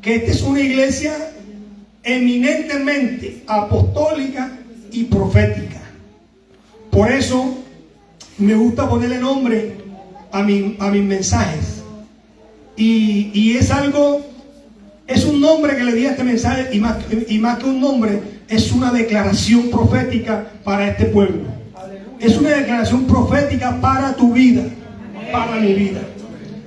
que esta es una iglesia eminentemente apostólica y profética. Por eso me gusta ponerle nombre a mis mensajes. Y es algo, es un nombre que le di a este mensaje, y más que un nombre, es una declaración profética para este pueblo. Es una declaración profética para tu vida, para mi vida.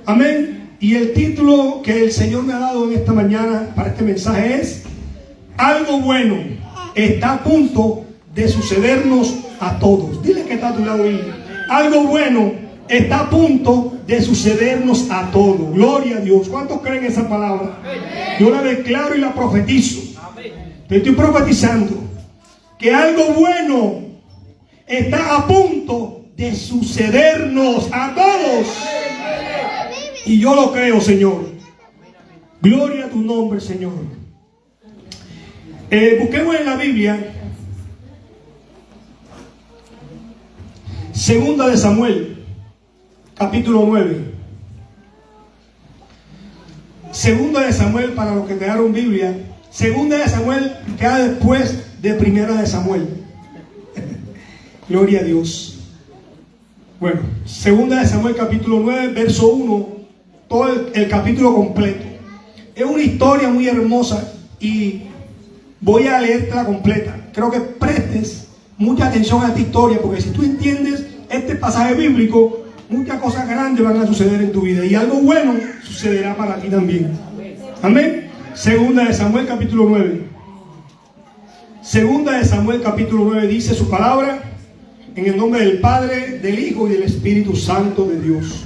Amén. Y el título que el Señor me ha dado en esta mañana para este mensaje es: algo bueno está a punto de sucedernos a todos. Dile que está a tu lado ahí. Algo bueno está a punto de sucedernos a todos. Gloria a Dios. ¿Cuántos creen esa palabra? Yo la declaro y la profetizo. Te estoy profetizando que algo bueno está a punto de sucedernos a todos. Y yo lo creo, Señor. Gloria a tu nombre, Señor. Busquemos en la Biblia Segunda de Samuel, capítulo 9. Segunda de Samuel, para los que crearon Biblia, Segunda de Samuel queda después de Primera de Samuel. Gloria a Dios. Bueno, Segunda de Samuel, capítulo 9, verso 1, todo el capítulo completo. Es una historia muy hermosa y voy a leerla completa. Creo que prestes mucha atención a esta historia, porque si tú entiendes este pasaje bíblico, muchas cosas grandes van a suceder en tu vida y algo bueno sucederá para ti también. Amén. Segunda de Samuel, capítulo 9. Segunda de Samuel, capítulo 9 dice su palabra: en el nombre del Padre, del Hijo y del Espíritu Santo de Dios.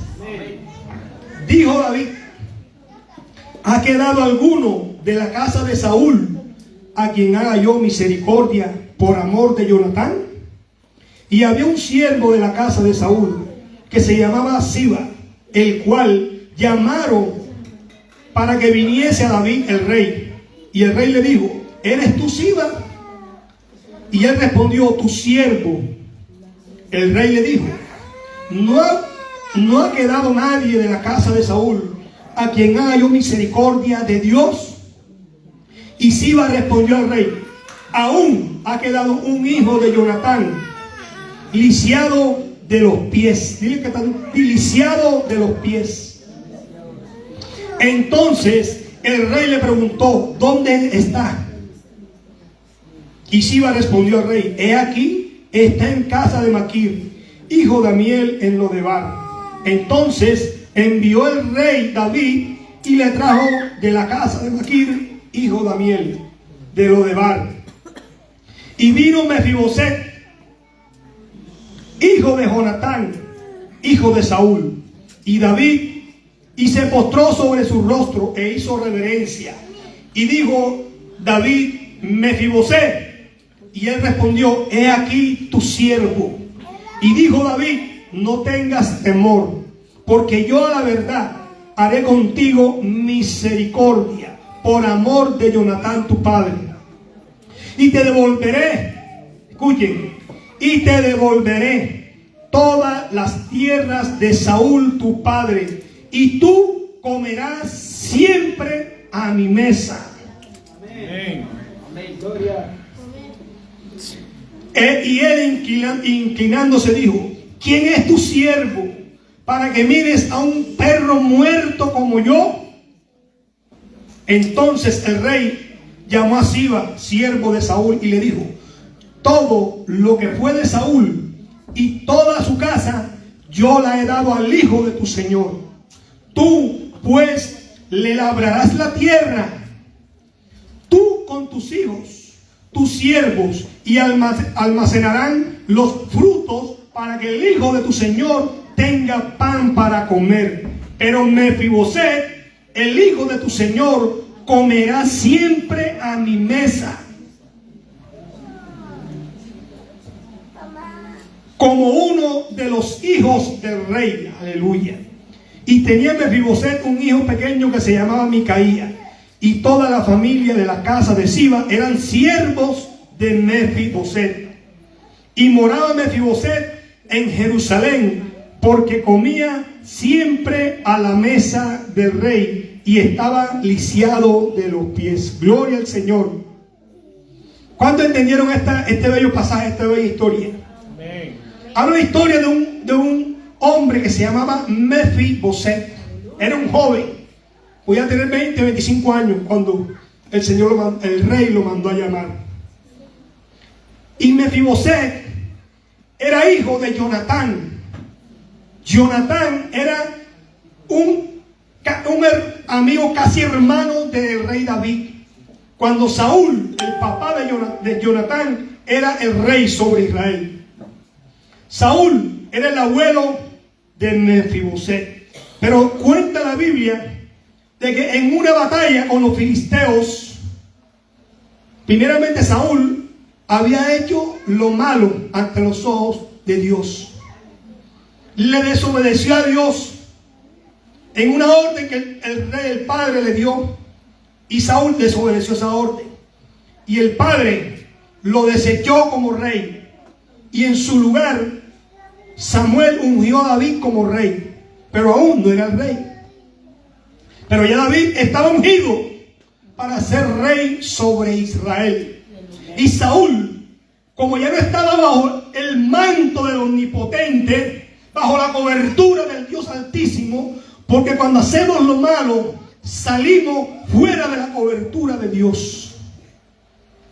Dijo David: ¿ha quedado alguno de la casa de Saúl a quien haga yo misericordia por amor de Jonatán? Y había un siervo de la casa de Saúl que se llamaba Siba, el cual llamaron para que viniese a David el rey. Y el rey le dijo: ¿eres tú Siba? Y él respondió: tu siervo. El rey le dijo: ¿no ha quedado nadie de la casa de Saúl a quien haga yo misericordia de Dios? Y Siba respondió al rey: aún ha quedado un hijo de Jonatán, lisiado de los pies. Dile que está lisiado de los pies. Entonces el rey le preguntó: ¿dónde está? Y Siba respondió al rey: he aquí, está en casa de Maquir, hijo de Amiel, en Lodebar. Entonces envió el rey David y le trajo de la casa de Maquir, hijo de Amiel, de Lodebar. Y vino Mefiboset, hijo de Jonatán, hijo de Saúl, y David, y se postró sobre su rostro e hizo reverencia. Y dijo David: Mefiboset. Y él respondió: he aquí tu siervo. Y dijo David: no tengas temor, porque yo a la verdad haré contigo misericordia por amor de Jonatán tu padre. Y te devolveré, escuchen, y te devolveré todas las tierras de Saúl tu padre, y tú comerás siempre a mi mesa. Amén. Amén. Gloria. Y él inclinándose dijo: ¿quién es tu siervo para que mires a un perro muerto como yo? Entonces el rey llamó a Siba, siervo de Saúl, y le dijo: todo lo que fue de Saúl y toda su casa yo la he dado al hijo de tu señor. Tú pues le labrarás la tierra, tú con tus hijos, tus siervos, y almacenarán los frutos para que el hijo de tu señor tenga pan para comer. Pero Mefiboset, el hijo de tu señor, comerá siempre a mi mesa, como uno de los hijos del rey. Aleluya. Y tenía Mefiboset un hijo pequeño que se llamaba Micaía, y toda la familia de la casa de Siba eran siervos de Mefiboset. Y moraba Mefiboset en Jerusalén, porque comía siempre a la mesa del rey y estaba lisiado de los pies. Gloria al Señor. ¿Cuántos entendieron este bello pasaje, esta bella historia? Amén. Habla la historia de un hombre que se llamaba Mefiboset. Era un joven. Podía tener 20, 25 años cuando el rey lo mandó a llamar. Y Mefiboset era hijo de Jonatán. Jonatán era un amigo casi hermano del rey David. Cuando Saúl, el papá de Jonatán, era el rey sobre Israel. Saúl era el abuelo de Mefiboset. Pero cuenta la Biblia de que en una batalla con los filisteos, primeramente Saúl había hecho lo malo ante los ojos de Dios. Le desobedeció a Dios en una orden que el rey, el padre, le dio, y Saúl desobedeció esa orden. Y el padre lo desechó como rey, y en su lugar Samuel ungió a David como rey, pero aún no era el rey. Pero ya David estaba ungido para ser rey sobre Israel. Y Saúl, como ya no estaba bajo el manto del Omnipotente, bajo la cobertura del Dios Altísimo, porque cuando hacemos lo malo, salimos fuera de la cobertura de Dios.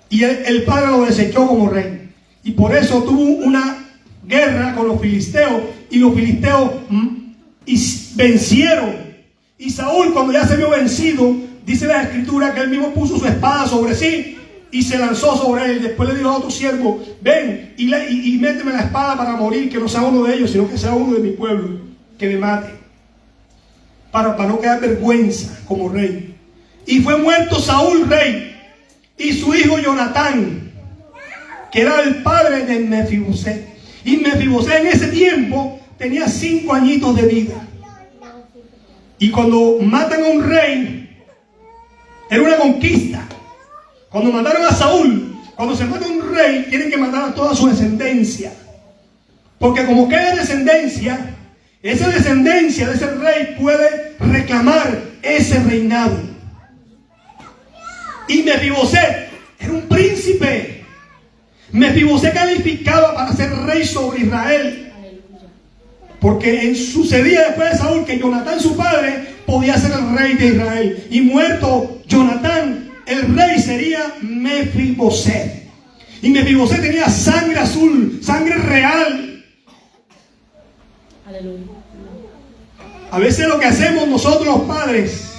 Y el padre lo desechó como rey. Y por eso tuvo una guerra con los filisteos. Y los filisteos vencieron. Y Saúl, cuando ya se vio vencido, dice la Escritura que él mismo puso su espada sobre sí y se lanzó sobre él. Después le dijo a otro siervo: ven y méteme la espada para morir, que no sea uno de ellos, sino que sea uno de mi pueblo, que me mate, para no quedar vergüenza como rey. Y fue muerto Saúl rey, y su hijo Jonatán, que era el padre de Mefiboset. Y Mefiboset en ese tiempo tenía 5 añitos de vida. Y cuando matan a un rey, era una conquista. Cuando mataron a Saúl, cuando se mata a un rey, tienen que matar a toda su descendencia. Porque como queda descendencia, esa descendencia de ese rey puede reclamar ese reinado. Y Mefiboset era un príncipe. Mefiboset calificaba para ser rey sobre Israel. Porque sucedía después de Saúl que Jonatán, su padre, podía ser el rey de Israel. Y muerto Jonatán, el rey sería Mefiboset. Y Mefiboset tenía sangre azul, sangre real. Aleluya. A veces lo que hacemos nosotros los padres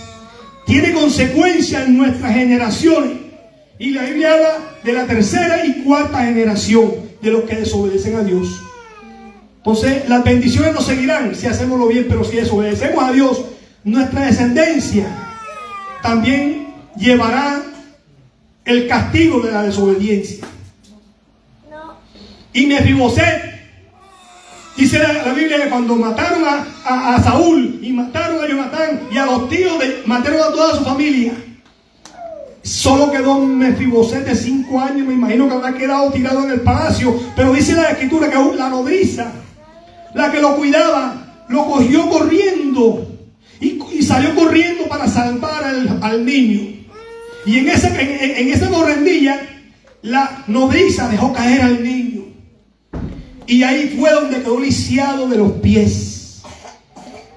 tiene consecuencias en nuestras generaciones. Y la Biblia habla de la 3ª y 4ª generación de los que desobedecen a Dios. Entonces las bendiciones nos seguirán si hacemos lo bien, pero si desobedecemos a Dios, nuestra descendencia también llevará el castigo de la desobediencia. Y Mefiboset, dice la Biblia que cuando mataron a Saúl y mataron a Jonatán y a los tíos, mataron a toda su familia, solo quedó Mefiboset de 5 años. Me imagino que habrá quedado tirado en el palacio, pero dice la Escritura que aún la nodriza, la que lo cuidaba, lo cogió corriendo y salió corriendo para salvar al niño. Y en esa correndilla, la nodriza dejó caer al niño. Y ahí fue donde quedó lisiado de los pies.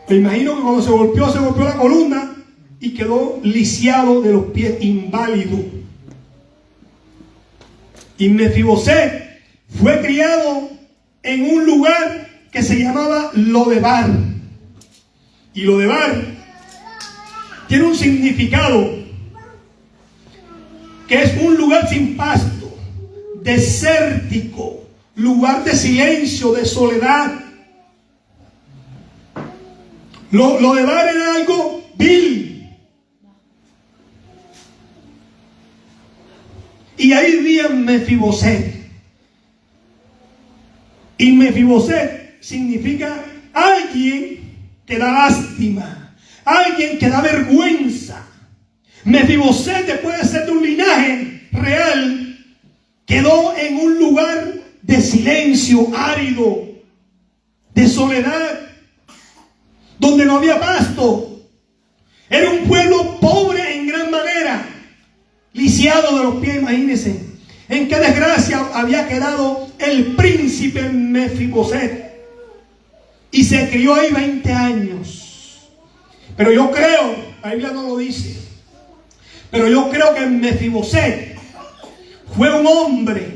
Me imagino que cuando se golpeó la columna y quedó lisiado de los pies, inválido. Y Mefiboset fue criado en un lugar que se llamaba Lodebar. Y Lodebar tiene un significado, que es un lugar sin pasto, desértico, lugar de silencio, de soledad. Lodebar era algo vil. Y ahí vivía Mefiboset. Y Mefiboset significa alguien que da lástima, alguien que da vergüenza. Mefiboset, después de ser de un linaje real, quedó en un lugar de silencio, árido, de soledad, donde no había pasto. Era un pueblo pobre en gran manera, lisiado de los pies, imagínense. En qué desgracia había quedado el príncipe Mefiboset. Y se crió ahí 20 años. Pero yo creo, la Biblia no lo dice, pero yo creo que Mefiboset fue un hombre,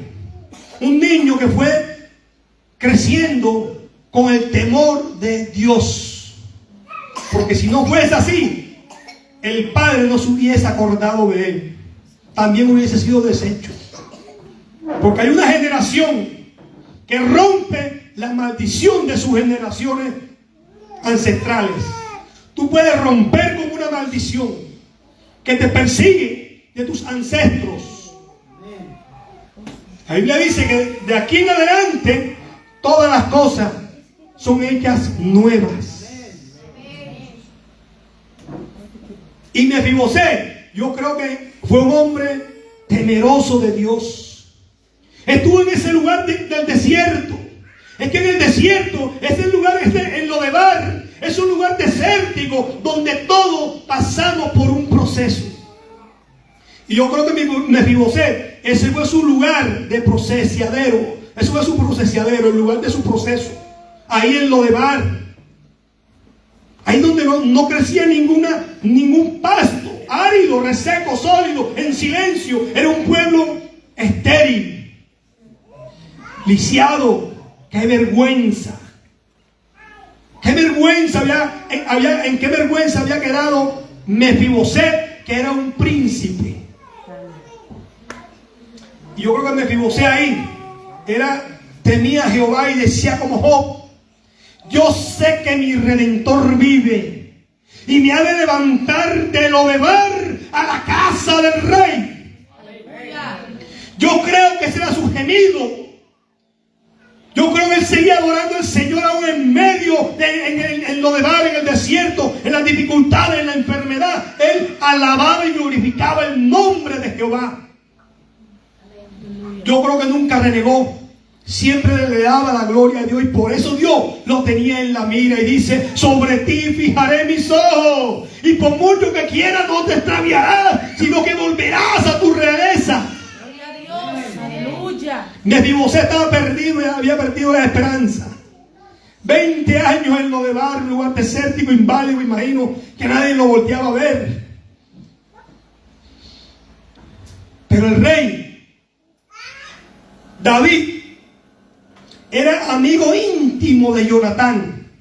un niño que fue creciendo con el temor de Dios. Porque si no fuese así, el padre no se hubiese acordado de él. También hubiese sido deshecho. Porque hay una generación que rompe la maldición de sus generaciones ancestrales. Tú puedes romper con una maldición que te persigue de tus ancestros. La Biblia dice que de aquí en adelante todas las cosas son hechas nuevas. Y Mefiboset, yo creo que fue un hombre temeroso de Dios. Estuvo en ese lugar del desierto. Es que en el desierto, ese lugar en Lodebar, es un lugar desértico donde todos pasamos por un proceso. Y yo creo que Mefiboset, ese fue su lugar de procesiadero. Eso fue su procesiadero, el lugar de su proceso. Ahí en Lodebar. Ahí donde no crecía ningún pasto, árido, reseco, sólido, en silencio. Era un pueblo estéril, lisiado. ¡Qué vergüenza! ¡Qué vergüenza en qué vergüenza había quedado Mefiboset, que era un príncipe! Y yo creo que Mefiboset ahí temía a Jehová y decía como Job: yo sé que mi Redentor vive y me ha de levantar de Lodebar a la casa del rey. Yo creo que ese era su gemido. Yo creo que él seguía adorando al Señor aún en medio en Lodebar, en el desierto, en las dificultades, en la enfermedad. Él alababa y glorificaba el nombre de Jehová. Yo creo que nunca renegó. Siempre le daba la gloria a Dios, y por eso Dios lo tenía en la mira y dice: sobre ti fijaré mis ojos, y por mucho que quieras no te extraviarás, sino que volverás a tu realeza. Gloria a Dios, aleluya. Mefiboset estaba perdido y había perdido la esperanza. 20 años en Lodebar, un lugar desértico, inválido, imagino que nadie lo volteaba a ver. Pero el rey David era amigo íntimo de Jonatán.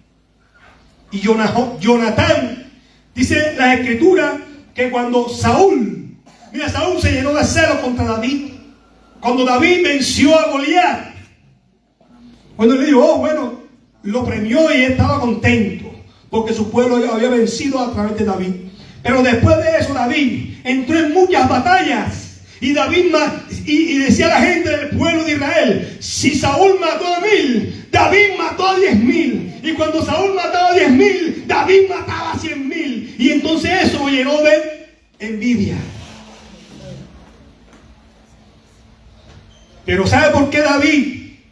Y Jonatán, dice la escritura, que cuando Saúl se llenó de celo contra David. Cuando David venció a Goliat, cuando le dijo, bueno, lo premió y él estaba contento, porque su pueblo había vencido a través de David. Pero después de eso, David entró en muchas batallas. Y David y decía a la gente del pueblo de Israel: si Saúl mató a 1000, David mató a 10,000. Y cuando Saúl mataba a 10,000, David mataba a 100,000. Y entonces eso lo llenó de envidia. Pero ¿sabe por qué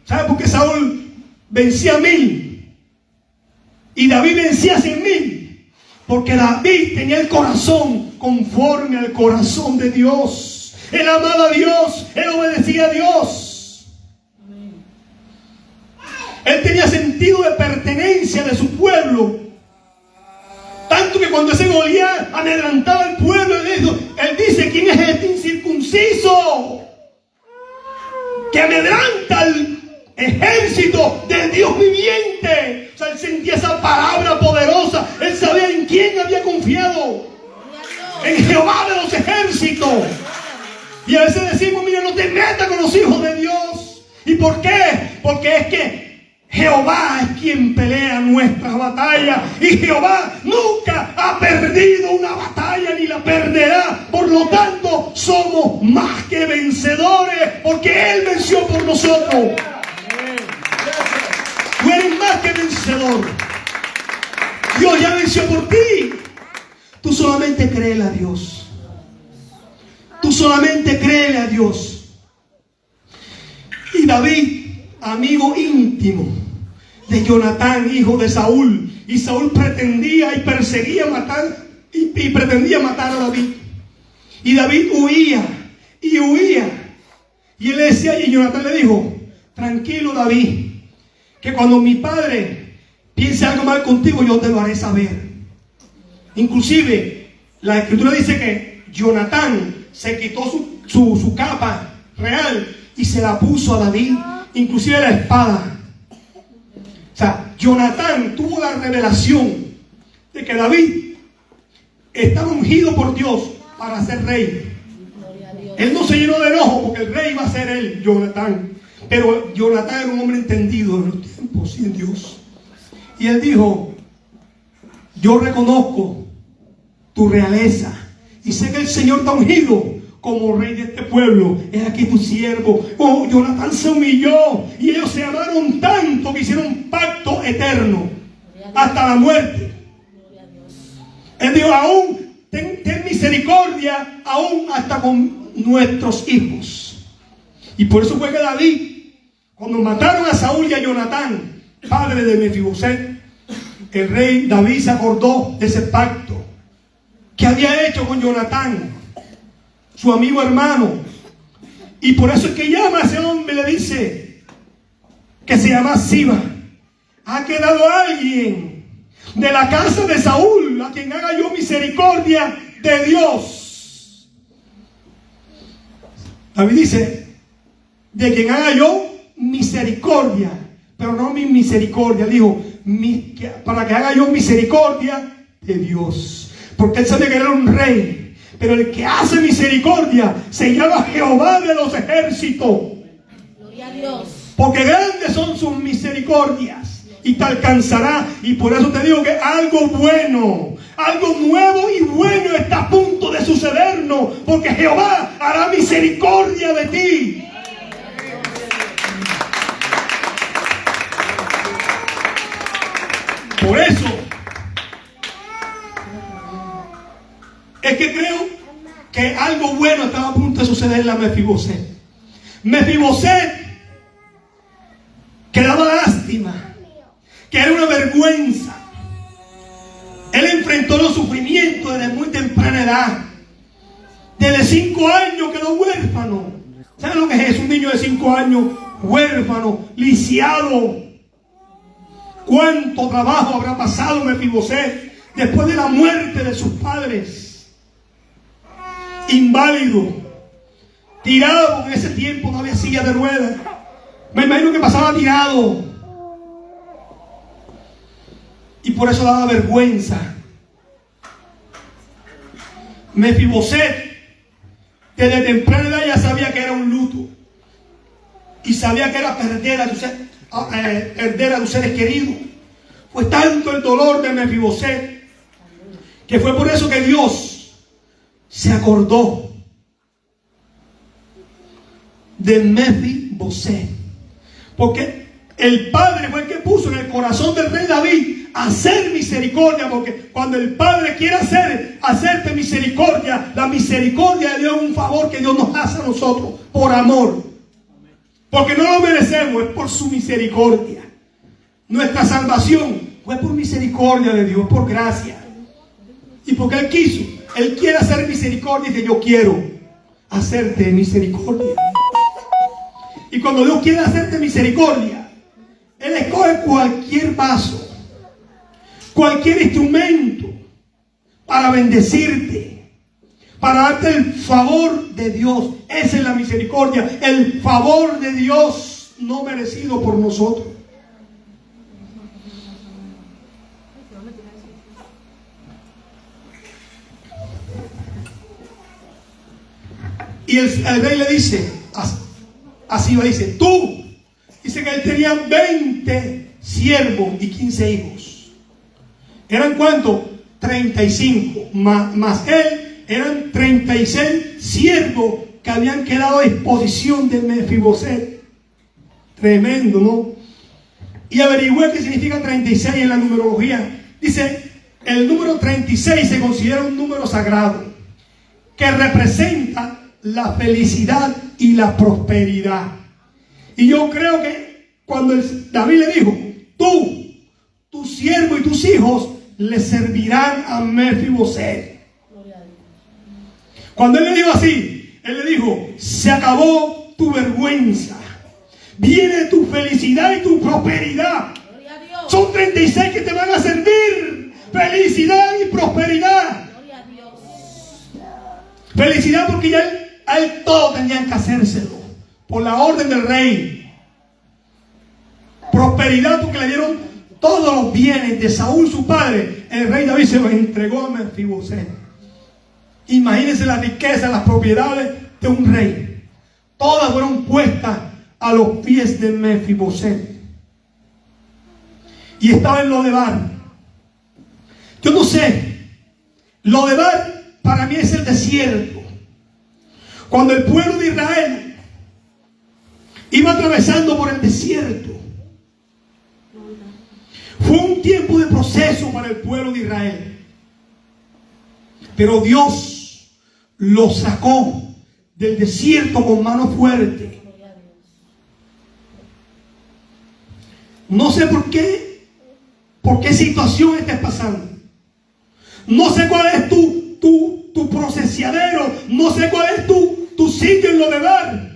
¿sabe por qué Saúl vencía a 1000 y David vencía a 100,000? Porque David tenía el corazón conforme al corazón de Dios. Él amaba a Dios, él obedecía a Dios. Él tenía sentido de pertenencia de su pueblo. Tanto que cuando ese Goliat adelantaba al pueblo, él dice: ¿quién es este incircunciso que amedranta al ejército del Dios viviente? O sea, él sentía esa palabra poderosa. Él sabía en quién había confiado: en Jehová de los ejércitos. Y a veces decimos: mira, no te metas con los hijos de Dios. ¿Y por qué? Porque es que Jehová es quien pelea nuestras batallas. Y Jehová nunca ha perdido una batalla ni la perderá. Por lo tanto, somos más que vencedores, porque Él venció por nosotros. Tú eres más que vencedor. Dios ya venció por ti. Tú solamente créele a Dios. Tú solamente créele a Dios. Y David, amigo íntimo de Jonatán, hijo de Saúl. Y Saúl pretendía y perseguía matar y pretendía matar a David. Y David huía y huía. Y él le decía, y Jonatán le dijo: tranquilo, David, que cuando mi padre piense algo mal contigo, yo te lo haré saber. Inclusive la escritura dice que Jonatán se quitó su capa real y se la puso a David, inclusive la espada. O sea, Jonatán tuvo la revelación de que David estaba ungido por Dios para ser rey. Él no se llenó de enojo porque el rey iba a ser él, Jonatán. Pero Jonatán era un hombre entendido en los tiempos y en Dios. Y él dijo: yo reconozco tu realeza y sé que el Señor te ha ungido como rey de este pueblo. Es aquí tu siervo. Oh, Jonatán se humilló y ellos se amaron tanto que hicieron un pacto eterno hasta la muerte. Él dijo: aún ten misericordia, aún hasta con nuestros hijos. Y por eso fue que David, cuando mataron a Saúl y a Jonatán, padre de Mefiboset, el rey David se acordó de ese pacto que había hecho con Jonatán, su amigo hermano. Y por eso es que llama a ese hombre y le dice, que se llama Siba: ha quedado alguien de la casa de Saúl a quien haga yo misericordia de Dios. David dice: de quien haga yo misericordia, pero no mi misericordia. Dijo: para que haga yo misericordia de Dios, porque él sabía que era un rey. Pero el que hace misericordia se llama Jehová de los ejércitos. Gloria a Dios. Porque grandes son sus misericordias y te alcanzará. Y por eso te digo que algo bueno, algo nuevo y bueno está a punto de sucedernos, porque Jehová hará misericordia de ti. Por eso es que creo que algo bueno estaba a punto de sucederle a Mefiboset. Mefiboset, que daba lástima, que era una vergüenza. Él enfrentó los sufrimientos desde muy temprana edad. Desde 5 años quedó huérfano. ¿Saben lo que es un niño de 5 años? Huérfano, lisiado. ¿Cuánto trabajo habrá pasado Mefiboset después de la muerte de sus padres? Inválido, tirado, porque en ese tiempo no había silla de ruedas. Me imagino que pasaba tirado. Y por eso daba vergüenza. Mefiboset, desde temprana edad ya sabía que era un luto. Y sabía que era perder a tus seres queridos. Fue tanto el dolor de Mefiboset que fue por eso que Dios se acordó de Mefiboset, porque el padre fue el que puso en el corazón del rey David hacer misericordia, porque cuando el padre quiere hacerte misericordia, la misericordia de Dios es un favor que Dios nos hace a nosotros por amor, porque no lo merecemos, es por su misericordia. Nuestra salvación fue por misericordia de Dios, por gracia, y porque Él quiso. Él quiere hacer misericordia y dice: yo quiero hacerte misericordia. Y cuando Dios quiere hacerte misericordia, Él escoge cualquier vaso, cualquier instrumento para bendecirte, para darte el favor de Dios. Esa es la misericordia, el favor de Dios no merecido por nosotros. Y el rey le dice, así va, dice: tú, dice que él tenía 20 siervos y 15 hijos. ¿Eran cuántos? 35. Más él, eran 36 siervos que habían quedado a disposición de Mefiboset. Tremendo, ¿no? Y averigüé qué significa 36 en la numerología. Dice, el número 36 se considera un número sagrado que representa la felicidad y la prosperidad. Y yo creo que cuando David le dijo: tú, tu siervo y tus hijos le servirán a Mefiboset. Cuando él le dijo así, él le dijo: se acabó tu vergüenza, viene tu felicidad y tu prosperidad. Son 36 que te van a servir. Felicidad y prosperidad. Felicidad porque ya a él todo tenían que hacérselo por la orden del rey. Prosperidad porque le dieron todos los bienes de Saúl su padre. El rey David se los entregó a Mefiboset. Imagínense la riqueza, las propiedades de un rey. Todas fueron puestas a los pies de Mefiboset. Y estaba en Lodebar. Yo no sé, Lodebar para mí es el desierto. Cuando el pueblo de Israel iba atravesando por el desierto, fue un tiempo de proceso para el pueblo de Israel. Pero Dios lo sacó del desierto con mano fuerte. No sé por qué situación estás pasando. No sé cuál es tu procesadero. No sé cuál es tu sitio en Lodebar.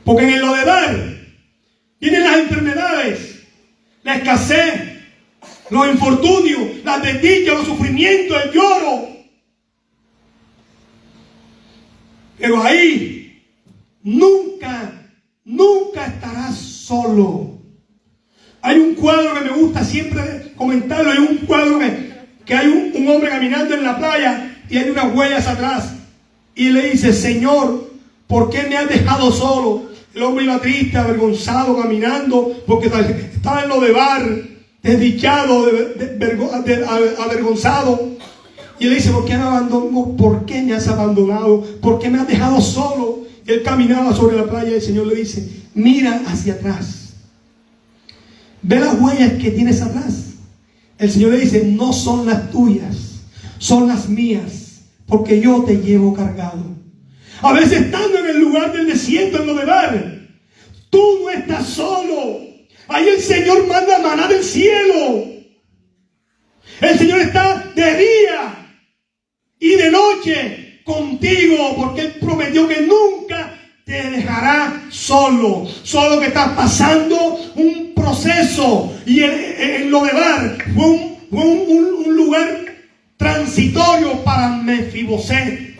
Porque en el Lodebar vienen las enfermedades, la escasez, los infortunios, las desdichas, los sufrimientos, el lloro. Pero ahí nunca estarás solo. Hay un cuadro que me gusta siempre comentarlo. Hay un cuadro que hay un hombre caminando en la playa y hay unas huellas atrás. Y le dice: Señor, ¿por qué me has dejado solo? El hombre iba triste, avergonzado, caminando, porque estaba en Lodebar, desdichado, avergonzado. Y él dice: ¿por qué me abandonó? ¿Por qué me has abandonado? ¿Por qué me has dejado solo? Y él caminaba sobre la playa y el Señor le dice: mira hacia atrás. Ve las huellas que tienes atrás. El Señor le dice: no son las tuyas, son las mías, porque yo te llevo cargado. A veces estando en el lugar del desierto, en Lodebar, tú no estás solo. Ahí el Señor manda maná del cielo. El Señor está de día y de noche contigo, porque Él prometió que nunca te dejará solo. Solo que estás pasando un proceso. Y en Lodebar fue un lugar transitorio para Mefiboset.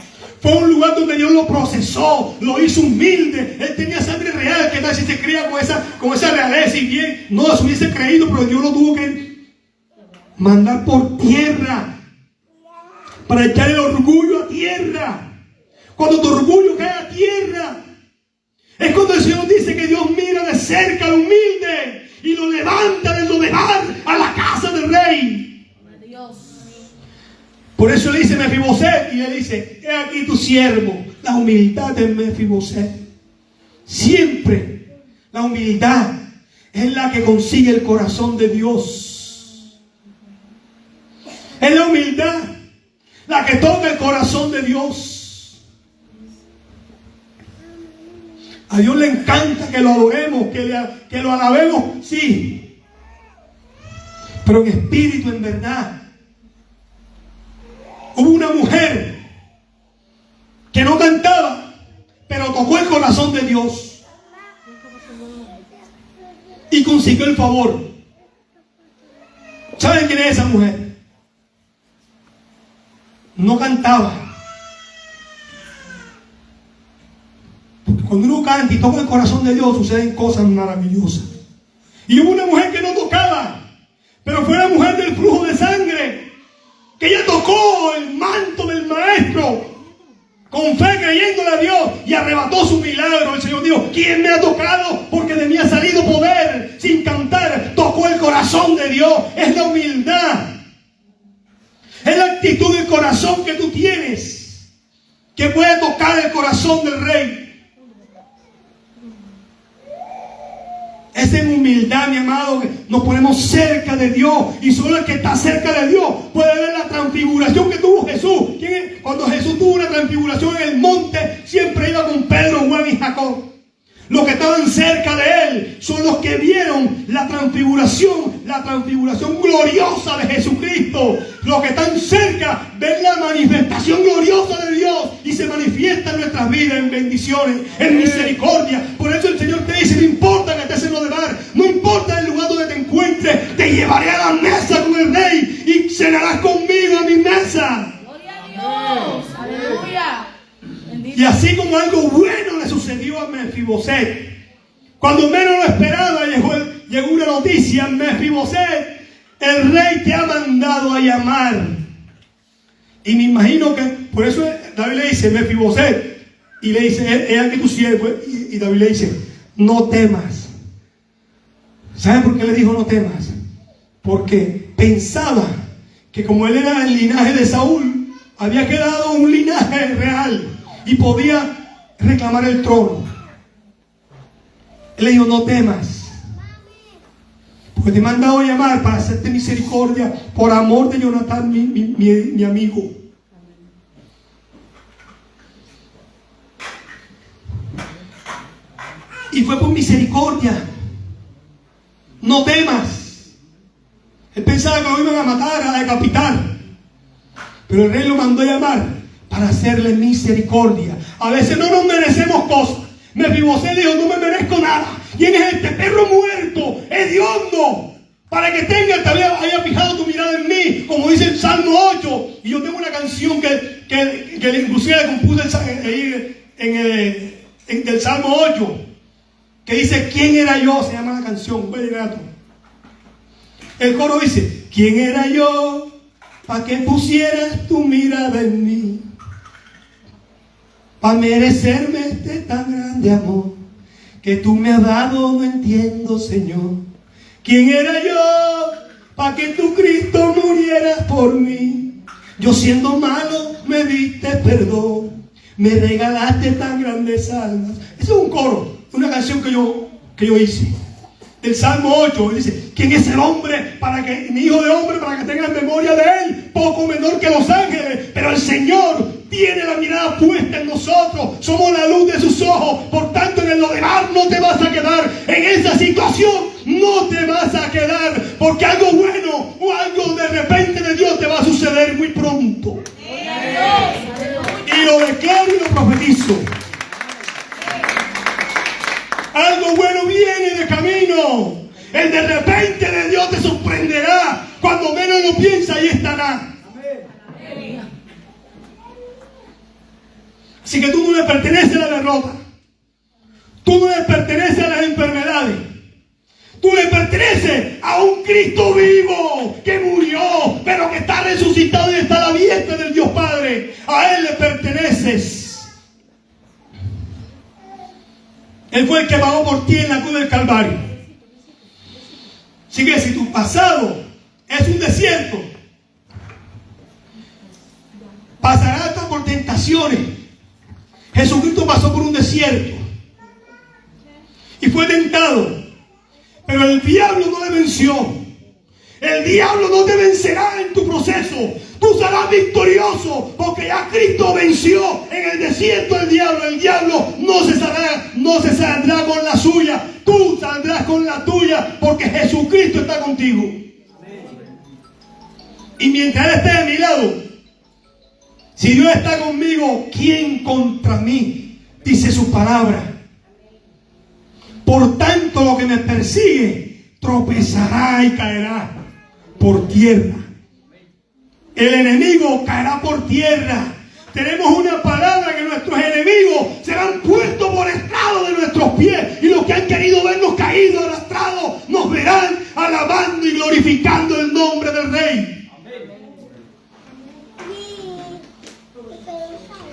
Fue un lugar donde Dios lo procesó, lo hizo humilde. Él tenía sangre real, que tal si se cría con esa realeza y bien. No se hubiese creído, pero Dios lo tuvo que mandar por tierra para echar el orgullo a tierra. Cuando tu orgullo cae a tierra, es cuando el Señor dice que Dios mira de cerca al humilde y lo levanta del Lodebar a la casa del rey. Por eso le dice Mefiboset, y le dice: he aquí tu siervo. La humildad de Mefiboset. Siempre la humildad es la que consigue el corazón de Dios. Es la humildad la que toca el corazón de Dios. A Dios le encanta que lo adoremos, que lo alabemos, sí, pero en espíritu, en verdad. Hubo una mujer que no cantaba, pero tocó el corazón de Dios y consiguió el favor. ¿Saben quién es esa mujer? No cantaba. Porque cuando uno canta y toca el corazón de Dios, suceden cosas maravillosas. Y hubo una mujer que no tocaba, pero fue la mujer del flujo de sangre, que ella tocó el manto del maestro con fe, creyéndole a Dios, y arrebató su milagro. El Señor dijo: ¿quién me ha tocado? Porque de mí ha salido poder. Sin cantar, tocó el corazón de Dios. Es la humildad, es la actitud del corazón que tú tienes, que puede tocar el corazón del rey. Es en humildad, mi amado, que nos ponemos cerca de Dios. Y solo el que está cerca de Dios puede ver la transfiguración que tuvo Jesús. Cuando Jesús tuvo una transfiguración en el monte, siempre iba con Pedro, Juan y Jacob. Los que estaban cerca de él son los que vieron la transfiguración gloriosa de Jesucristo. Los que están cerca ven la manifestación gloriosa de Dios y se manifiesta en nuestras vidas en bendiciones, en misericordia. Por eso el Señor te dice: no importa que estés en lo de mar, no importa el lugar donde te encuentres, te llevaré a la mesa con el Rey y cenarás conmigo a mi mesa. Gloria a Dios. Aleluya. Y así como algo bueno le sucedió a Mefiboset, cuando menos lo esperaba llegó una noticia: Mefiboset, el rey te ha mandado a llamar. Y me imagino que por eso David le dice: Mefiboset, y le dice: he aquí tu siervo. Y David le dice: no temas. ¿Saben por qué le dijo no temas? Porque pensaba que como él era del linaje de Saúl, había quedado un linaje real y podía reclamar el trono. Él le dijo: no temas, porque te he mandado a llamar para hacerte misericordia por amor de Jonatán, mi amigo. Y fue por misericordia. No temas. Él pensaba que lo iban a matar, a decapitar, pero el rey lo mandó a llamar para hacerle misericordia. A veces no nos merecemos cosas. Mefiboset dijo: no me merezco nada. ¿Quién es este perro muerto, hediondo, para que te haya fijado tu mirada en mí? Como dice el Salmo 8. Y yo tengo una canción que inclusive le compuse en el Salmo 8, que dice: ¿quién era yo? Se llama la canción. El coro dice: ¿quién era yo para que pusieras tu mirada en mí? Para merecerme este tan grande amor que tú me has dado, no entiendo, Señor. ¿Quién era yo para que tu Cristo murieras por mí? Yo siendo malo me diste perdón, me regalaste tan grandes almas. Eso es un coro, una canción que yo hice. Del Salmo 8, dice: ¿quién es el hombre para que, mi hijo de hombre, para que tengas memoria de él? Poco menor que los ángeles, pero el Señor tiene la mirada puesta en nosotros. Somos la luz de sus ojos. Por tanto, en el lugar no te vas a quedar. En esa situación no te vas a quedar, porque algo bueno o algo de repente de Dios te va a suceder muy pronto. Y lo declaro y lo profetizo. Algo bueno viene de camino. El de repente de Dios te sorprenderá. Cuando menos lo piensa, ahí estará. Así que tú no le perteneces a la derrota. Tú no le perteneces a las enfermedades. Tú le perteneces a un Cristo vivo que murió, pero que está resucitado y está a la diestra del Dios Padre. A Él le perteneces. Él fue el que pagó por ti en la cruz del Calvario. Así que si tu pasado es un desierto, pasarás hasta por tentaciones. Jesucristo pasó por un desierto y fue tentado, pero el diablo no le venció. El diablo no te vencerá en tu proceso. Tú serás victorioso porque ya Cristo venció en el desierto del diablo. El diablo no se saldrá con la suya. Tú saldrás con la tuya porque Jesucristo está contigo. Y mientras Él esté a mi lado, si Dios está conmigo, ¿quién contra mí? Dice su palabra. Por tanto, lo que me persigue tropezará y caerá por tierra. El enemigo caerá por tierra. Tenemos una palabra que nuestros enemigos serán puestos por estrado de nuestros pies. Y los que han querido vernos caídos, arrastrados, nos verán alabando y glorificando el nombre del Rey.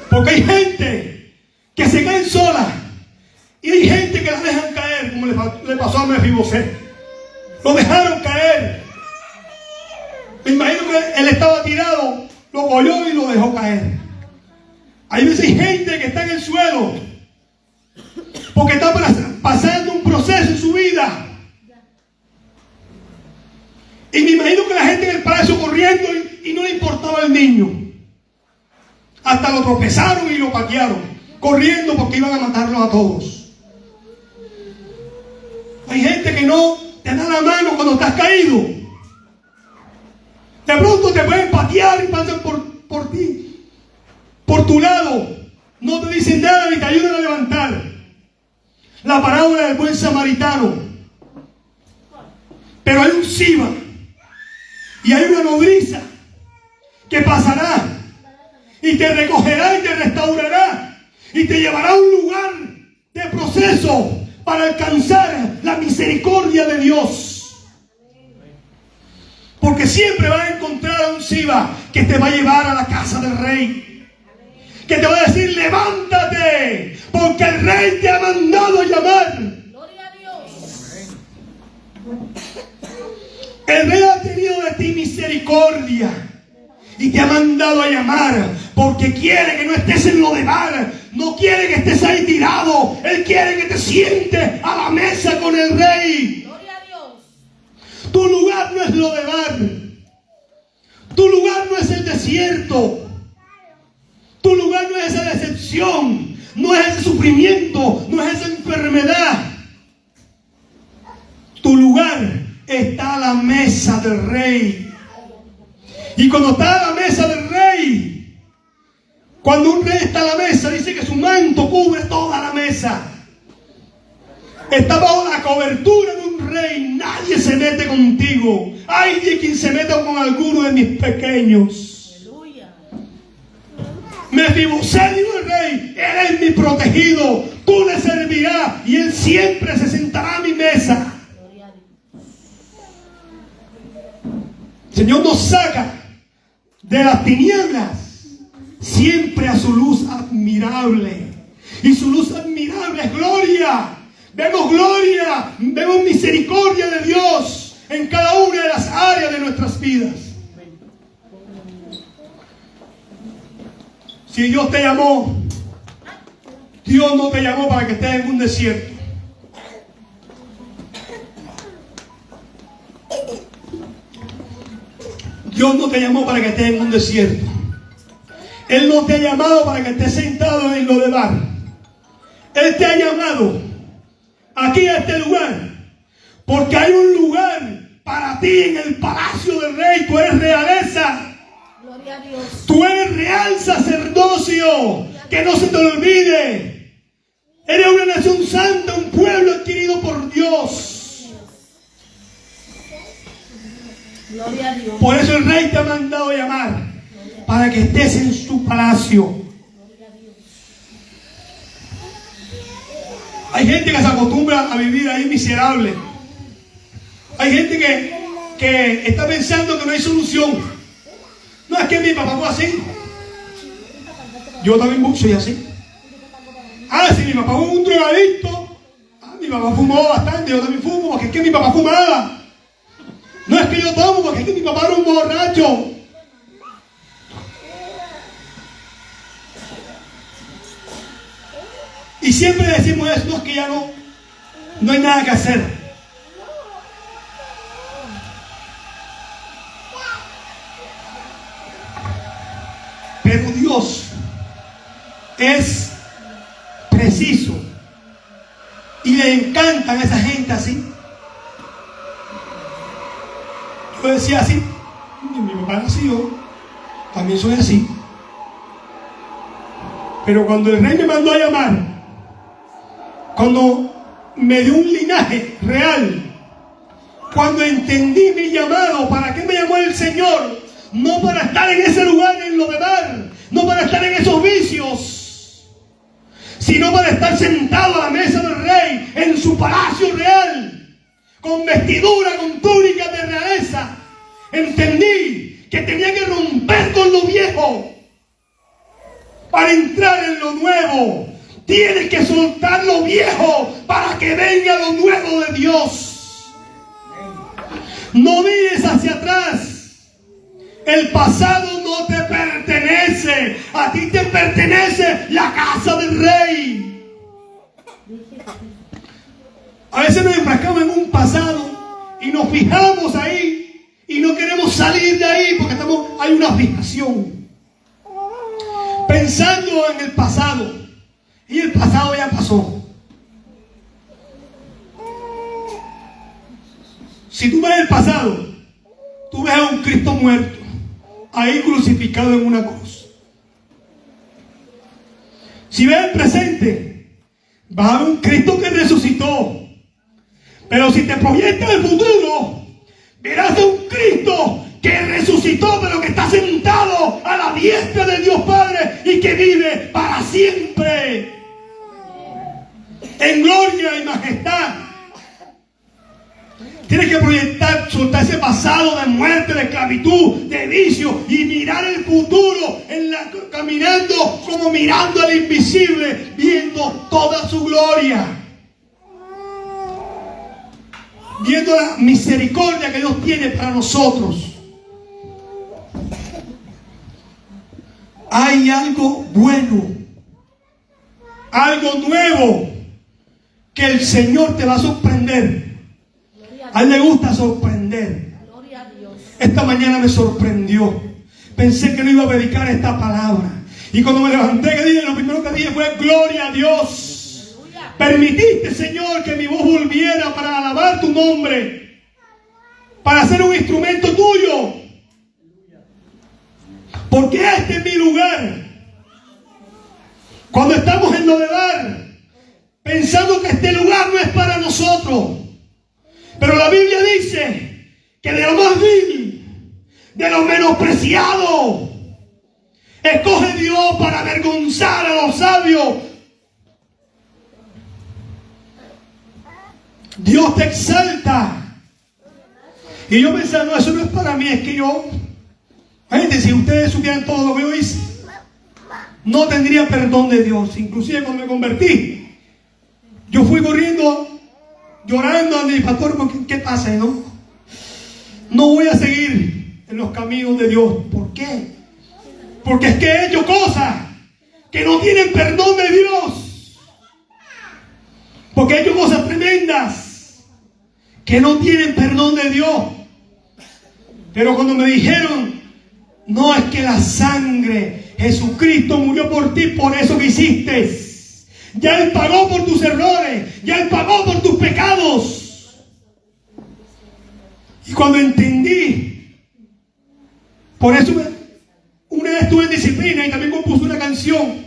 Porque hay gente que se caen sola. Y hay gente que las dejan caer, como le pasó a Mefiboset. Lo dejaron caer. Me imagino que él estaba tirado, lo cogió y lo dejó caer. Hay veces gente que está en el suelo porque está pasando un proceso en su vida. Y me imagino que la gente en el palacio corriendo y no le importaba el niño. Hasta lo tropezaron y lo patearon, corriendo porque iban a matarlos a todos. Hay gente que no te da la mano cuando estás caído. De pronto te pueden patear y pasan por ti, por tu lado. No te dicen nada ni te ayudan a levantar. La parábola del buen samaritano. Pero hay un Siba y hay una nodriza que pasará y te recogerá y te restaurará y te llevará a un lugar de proceso para alcanzar la misericordia de Dios. Porque siempre vas a encontrar a un Siba que te va a llevar a la casa del rey, que te va a decir: levántate, porque el rey te ha mandado a llamar. Gloria a Dios. El rey ha tenido de ti misericordia y te ha mandado a llamar, porque quiere que no estés en lo de bar, no quiere que estés ahí tirado. Él quiere que te sientes a la mesa con el rey. Gloria a Dios. Tu lugar no es lo de bar, tu lugar no es el desierto, tu lugar no es esa decepción, no es ese sufrimiento, no es esa enfermedad. Tu lugar está a la mesa del rey. Y cuando está a la mesa del rey, cuando un rey está a la mesa, dice que su manto cubre toda la mesa. Está bajo la cobertura de un rey. Nadie se mete contigo. Ay de quien se meta con alguno de mis pequeños. Aleluya. Mefibosé, dijo el rey: él es mi protegido, tú le servirás y él siempre se sentará a mi mesa. Gloria a Dios. El Señor nos saca de las tinieblas siempre a su luz admirable. Y su luz admirable es gloria. Vemos gloria, vemos misericordia de Dios en cada una de las áreas de nuestras vidas. Si Dios te llamó, Dios no te llamó para que estés en un desierto. Dios no te llamó para que estés en un desierto. Él no te ha llamado para que estés sentado en lo de bar. Él te ha llamado aquí a este lugar porque hay un lugar para ti en el palacio del rey. Tú eres realeza. Gloria a Dios. Tú eres real sacerdocio. Que no se te olvide. Eres una nación santa, un pueblo adquirido por Dios. Gloria a Dios. Por eso el rey te ha mandado a llamar, para que estés en su palacio. Hay gente que se acostumbra a vivir ahí miserable. Hay gente que está pensando que no hay solución. No, es que mi papá fue así. Yo también soy así. Ah, si mi papá fue un drogadicto. Ah, mi papá fumó bastante, yo también fumo, porque es que mi papá fumaba. No es que yo tomo, porque es que mi papá era un borracho. Y siempre decimos eso: no, es que ya no hay nada que hacer. Pero Dios es preciso y le encantan a esa gente así. Yo decía así: mi papá nació, también soy así. Pero cuando el rey me mandó a llamar, cuando me dio un linaje real, cuando entendí mi llamado, ¿para qué me llamó el Señor? No para estar en ese lugar, en lo de dar, no para estar en esos vicios, sino para estar sentado a la mesa del rey, en su palacio real, con vestidura, con túnica de realeza. Entendí que tenía que romper con lo viejo para entrar en lo nuevo. Tienes que soltar lo viejo para que venga lo nuevo de Dios. No mires hacia atrás. El pasado no te pertenece. A ti te pertenece la casa del rey. A veces nos enfrascamos en un pasado y nos fijamos ahí y no queremos salir de ahí porque hay una fijación. Pensando en el pasado. Y el pasado ya pasó. Si tú ves el pasado, tú ves a un Cristo muerto, ahí crucificado en una cruz. Si ves el presente, vas a ver un Cristo que resucitó. Pero si te proyectas el futuro, verás a un Cristo que resucitó, pero que está sentado a la diestra de Dios Padre y que vive para siempre en gloria y majestad. Tienes que proyectar, soltar ese pasado de muerte, de esclavitud, de vicio y mirar el futuro caminando como mirando al invisible, viendo toda su gloria, viendo la misericordia que Dios tiene para nosotros. Hay algo bueno, algo nuevo que el Señor te va a sorprender. A Él le gusta sorprender. Gloria a Dios. Esta mañana me sorprendió. Pensé que no iba a predicar esta palabra. Y cuando me levanté, lo primero que dije fue: gloria a Dios. Aleluya. Permitiste, Señor, que mi voz volviera para alabar tu nombre, para ser un instrumento tuyo. Porque este es mi lugar. Cuando estamos en lo de dar, pensando que este lugar no es para nosotros. Pero la Biblia dice que de lo más vil, de lo menospreciado, escoge Dios para avergonzar a los sabios. Dios te exalta. Y yo pensaba, no, eso no es para mí, es que yo... Gente, si ustedes supieran todo lo que yo hice, no tendría perdón de Dios. Inclusive cuando me convertí, yo fui corriendo, llorando a mi pastor, porque ¿qué pasa? No voy a seguir en los caminos de Dios. ¿Por qué? Porque es que he hecho cosas que no tienen perdón de Dios. Porque he hecho cosas tremendas que no tienen perdón de Dios. Pero cuando me dijeron: no, es que la sangre, Jesucristo murió por ti, por eso que hiciste. Ya Él pagó por tus errores, ya Él pagó por tus pecados. Y cuando entendí, por eso una vez estuve en disciplina y también compuse una canción,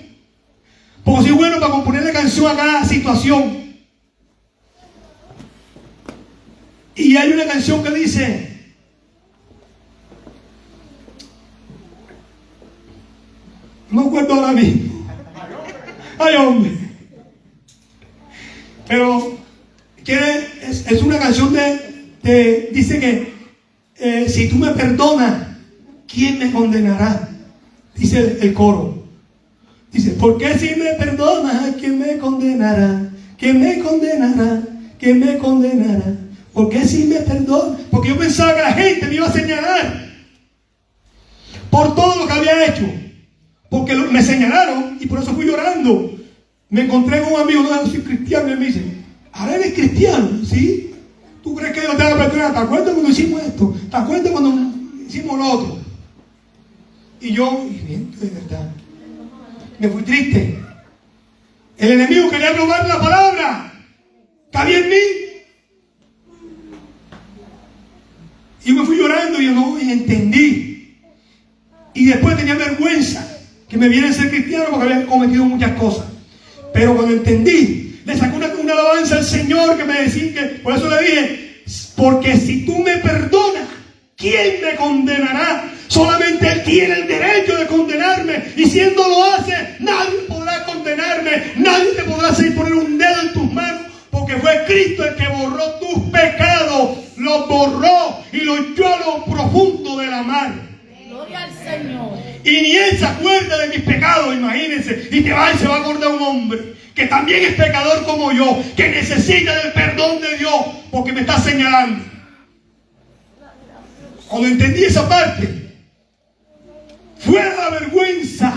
porque soy bueno para componer la canción a cada situación. Y hay una canción que dice: no me acuerdo ahora mismo. Ay, hombre. Pero es una canción dice que si tú me perdonas, ¿quién me condenará? Dice el coro. Dice: porque si me perdonas, ¿quién me condenará? ¿Quién me condenará? ¿Quién me condenará? Porque si me perdonas. Porque yo pensaba que la gente me iba a señalar por todo lo que había hecho. Porque me señalaron y por eso fui llorando. Me encontré con un amigo: no, soy cristiano. Y él me dice: ¿ahora eres cristiano? ¿Sí? ¿Tú crees que Dios te va a perdonar? ¿Te acuerdas cuando hicimos esto? ¿Te acuerdas cuando hicimos lo otro? Y yo, de verdad, me fui triste. El enemigo quería robar la palabra que había en mí. Y me fui llorando y entendí. Y después tenía vergüenza que me viera a ser cristiano porque había cometido muchas cosas. Pero cuando entendí, le saqué una alabanza al Señor que me decía que, por eso le dije: porque si tú me perdonas, ¿quién me condenará? Solamente Él tiene el derecho de condenarme, y si Él no lo hace, nadie podrá condenarme, nadie te podrá hacer poner un dedo en tus manos, porque fue Cristo el que borró tus pecados, los borró y los echó a lo profundo de la mar. Gloria al Señor. Y ni Él se acuerda de mis pecados, imagínense. Y se va a acordar un hombre que también es pecador como yo, que necesita del perdón de Dios, porque me está señalando. Cuando entendí esa parte, fue la vergüenza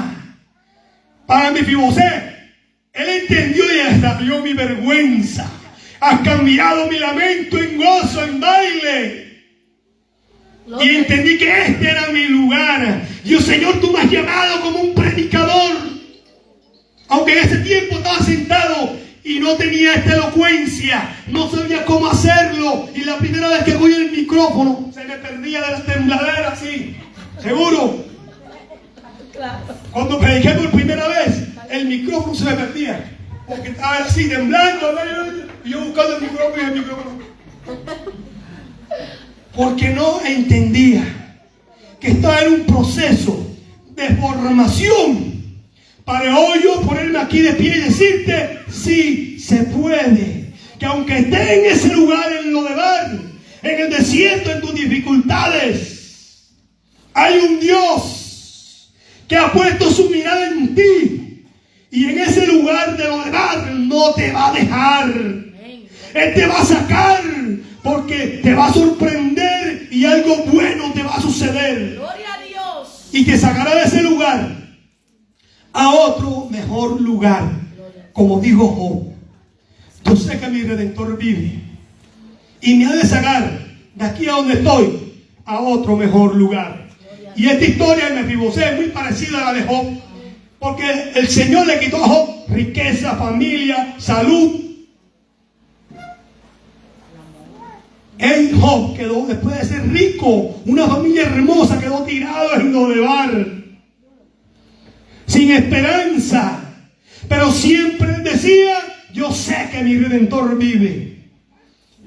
para Mefiboset. Él entendió y desarrolló mi vergüenza. Has cambiado mi lamento en gozo, en baile. Y entendí que este era mi lugar. Dios, Señor, tú me has llamado como un predicador. Aunque en ese tiempo estaba sentado y no tenía esta elocuencia, no sabía cómo hacerlo, y la primera vez que cogí el micrófono se me perdía de la tembladera así, seguro. Cuando prediqué por primera vez, el micrófono se me perdía, porque estaba así temblando, y yo buscando el micrófono. Porque no entendía que estaba en un proceso de formación para hoy yo ponerme aquí de pie y decirte: sí se puede. Que aunque esté en ese lugar, en Lodebar, en el desierto, en tus dificultades, hay un Dios que ha puesto su mirada en ti, y en ese lugar de Lodebar no te va a dejar. Él te va a sacar, porque te va a sorprender y algo bueno te va a suceder. Gloria a Dios. Y te sacará de ese lugar a otro mejor lugar. Como dijo Job: yo sé que mi Redentor vive y me ha de sacar de aquí a donde estoy a otro mejor lugar. Y esta historia de Mefibosé es muy parecida a la de Job, porque el Señor le quitó a Job riqueza, familia, salud. Job quedó, después de ser rico, una familia hermosa, quedó tirado en Lodebar, sin esperanza. Pero siempre decía: yo sé que mi Redentor vive.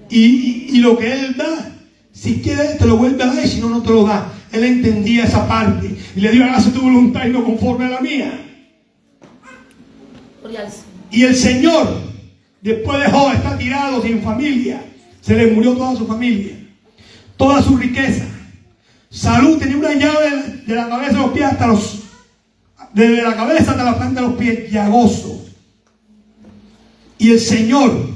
Y lo que Él da, si quieres te lo vuelve a dar, y si no, no te lo da. Él entendía esa parte y le dio: hágase tu voluntad y no conforme a la mía. Y el Señor, después de Job estar tirado sin familia, se le murió toda su familia, toda su riqueza, salud. Tenía una llave de la cabeza a los pies hasta desde la cabeza hasta la planta de los pies, llagoso. Y el Señor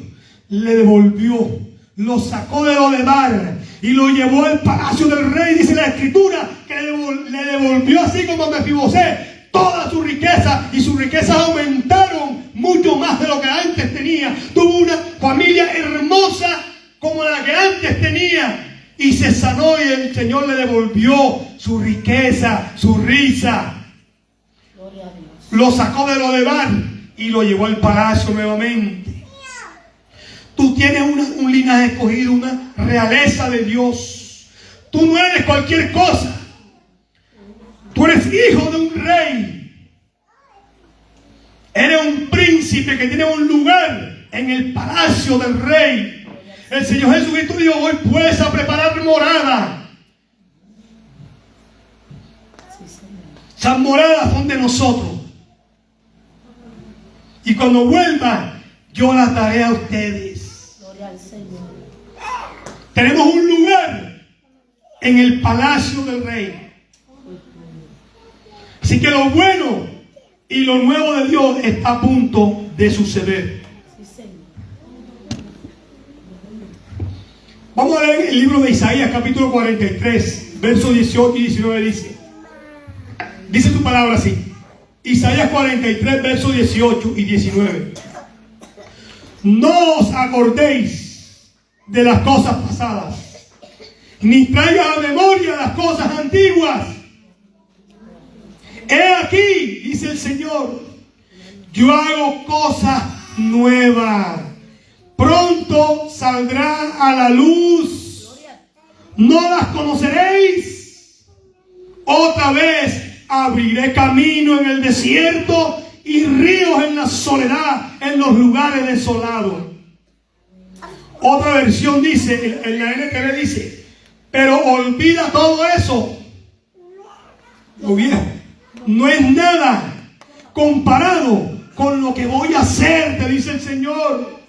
le devolvió, lo sacó de Lodebar y lo llevó al palacio del rey. Dice la Escritura que le devolvió, así como a Mefibosé, toda su riqueza, y sus riquezas aumentaron mucho más de lo que antes tenía. Tuvo una familia hermosa como la que antes tenía, y se sanó, y el Señor le devolvió su riqueza, su risa. Gloria a Dios. Lo sacó de Lodebar y lo llevó al palacio nuevamente. Tú tienes un linaje escogido, una realeza de Dios. Tú no eres cualquier cosa. Tú eres hijo de un rey. Eres un príncipe que tiene un lugar en el palacio del rey. El Señor Jesucristo dijo: hoy puedes a preparar morada. Esas moradas son de nosotros. Y cuando vuelva, yo las daré a ustedes. Gloria al Señor. Tenemos un lugar en el palacio del rey. Así que lo bueno y lo nuevo de Dios está a punto de suceder. Sí, Señor. Vamos a leer el libro de Isaías, capítulo 43, versos 18 y 19. Dice tu palabra así. Isaías 43, versos 18 y 19. No os acordéis de las cosas pasadas, ni traigas a memoria las cosas antiguas. He aquí, dice el Señor, yo hago cosas nuevas. Pronto saldrá a la luz. ¿No las conoceréis? Otra vez abriré camino en el desierto y ríos en la soledad, en los lugares desolados. Otra versión dice, en la NTV dice: pero olvida todo eso. Lo viejo no es nada comparado con lo que voy a hacer, te dice el Señor.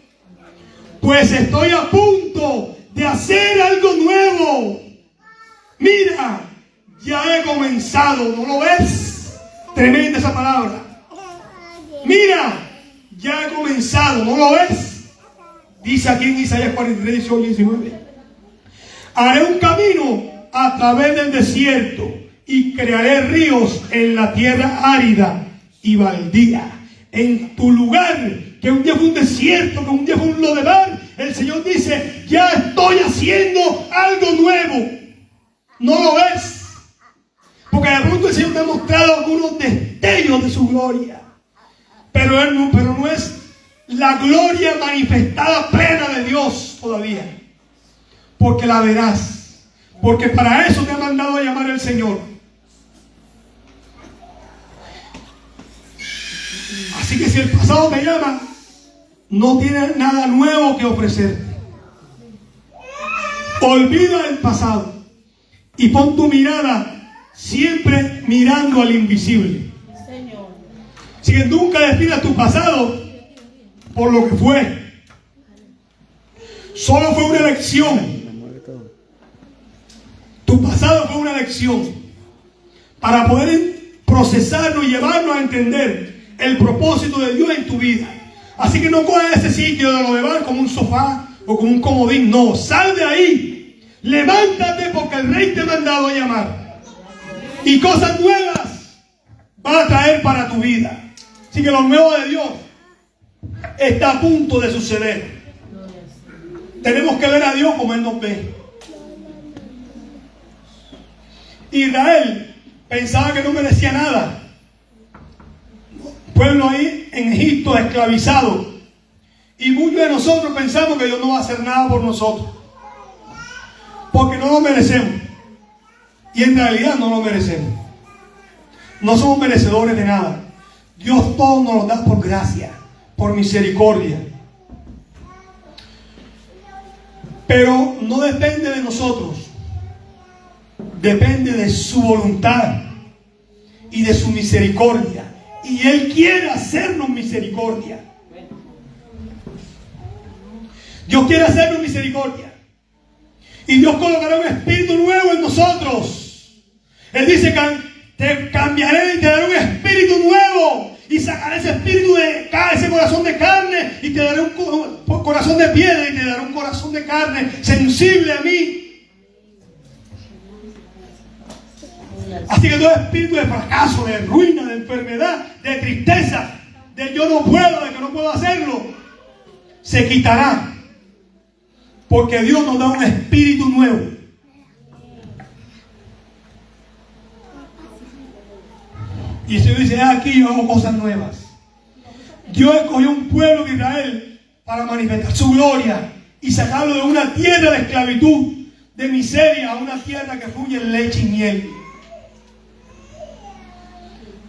Pues estoy a punto de hacer algo nuevo. Mira, ya he comenzado. ¿No lo ves? Tremenda esa palabra. Mira, ya he comenzado. ¿No lo ves? Dice aquí en Isaías 43, 18 y 19. Haré un camino a través del desierto y crearé ríos en la tierra árida y baldía. En tu lugar, que un día fue un desierto, que un día fue un Lodebar, el Señor dice: ya estoy haciendo algo nuevo. ¿No lo ves? Porque de pronto el Señor te ha mostrado algunos destellos de su gloria. Pero no es la gloria manifestada plena de Dios todavía. Porque la verás. Porque para eso te ha mandado a llamar el Señor. Así que si el pasado te llama, no tiene nada nuevo que ofrecerte. Olvida el pasado y pon tu mirada siempre mirando al invisible. Señor. Así que nunca definas tu pasado por lo que fue. Solo fue una elección. Tu pasado fue una lección para poder procesarlo y llevarlo a entender el propósito de Dios en tu vida. Así que no cojas ese sitio de lo demás como un sofá o como un comodín. No, sal de ahí. Levántate porque el Rey te ha mandado a llamar. Y cosas nuevas va a traer para tu vida. Así que lo nuevo de Dios está a punto de suceder. Tenemos que ver a Dios como Él nos ve. Israel pensaba que no merecía nada. Pueblo ahí en Egipto esclavizado. Y muchos de nosotros pensamos que Dios no va a hacer nada por nosotros. Porque no lo merecemos. Y en realidad no lo merecemos. No somos merecedores de nada. Dios todo nos lo da por gracia, por misericordia. Pero no depende de nosotros. Depende de su voluntad y de su misericordia. Y Él quiere hacernos misericordia. Dios quiere hacernos misericordia. Y Dios colocará un espíritu nuevo en nosotros. Él dice que te cambiaré y te daré un espíritu nuevo. Y sacaré ese espíritu de ese corazón de carne. Y te daré un corazón de piedra. Y te daré un corazón de carne sensible a mí. Así que todo espíritu de fracaso, de ruina, de enfermedad, de tristeza, de yo no puedo, de que no puedo hacerlo, se quitará. Porque Dios nos da un espíritu nuevo. Y el Señor dice, aquí yo hago cosas nuevas. Dios escogió un pueblo de Israel para manifestar su gloria y sacarlo de una tierra de esclavitud, de miseria, a una tierra que fluye en leche y miel.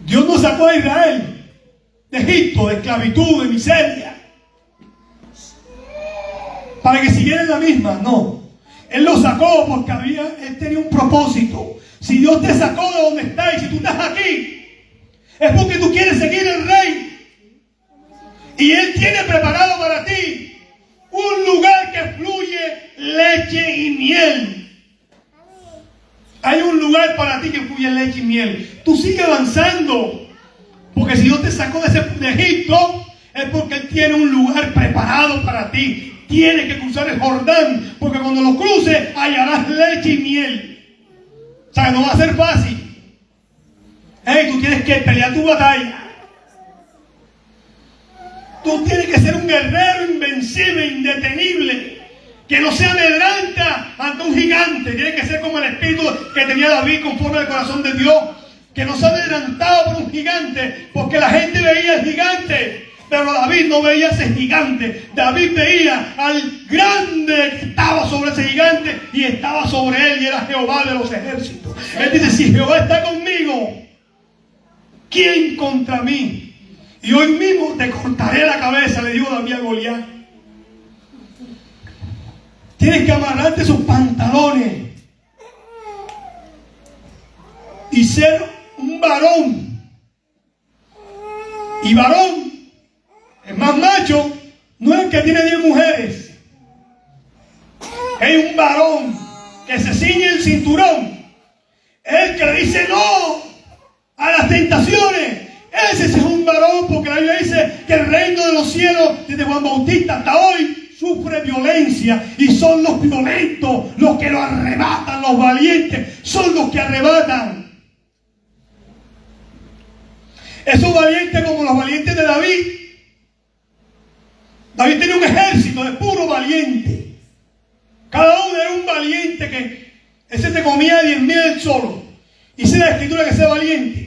Dios no sacó a Israel de Egipto, de esclavitud, de miseria, para que siguieran la misma. No, Él lo sacó porque Él tenía un propósito. Si Dios te sacó de donde estás y si tú estás aquí, es porque tú quieres seguir el Rey. Y Él tiene preparado para ti un lugar que fluye leche y miel. Hay un lugar para ti que fluye leche y miel. Tú sigue avanzando. Porque si Dios te sacó de Egipto, es porque Él tiene un lugar preparado para ti. Tienes que cruzar el Jordán. Porque cuando lo cruces, hallarás leche y miel. O sea, no va a ser fácil. Tú tienes que pelear tu batalla. Tú tienes que ser un guerrero invencible, indetenible. Que no se amedranta ante un gigante. Tiene que ser como el espíritu que tenía David conforme al corazón de Dios. Que no se adelantaba por un gigante. Porque la gente veía al gigante. Pero David no veía ese gigante. David veía al grande que estaba sobre ese gigante. Y estaba sobre él. Y era Jehová de los ejércitos. Él dice, si Jehová está conmigo, ¿quién contra mí? Y hoy mismo te cortaré la cabeza, le dijo David a Goliat. Tienes que amarrarte sus pantalones y ser un varón. Y varón, el más macho, no es el que tiene 10 mujeres. Es un varón que se ciñe el cinturón. Es el que le dice no a las tentaciones. Ese es un varón, porque la Biblia dice que el reino de los cielos, desde Juan Bautista hasta hoy, sufre violencia. Y son los violentos los que lo arrebatan. Los valientes son los que arrebatan. Esos valientes como los valientes de David. David tenía un ejército de puro valiente. Cada uno era un valiente que ese te comía 10,000 solo. Y dice la escritura que ese valiente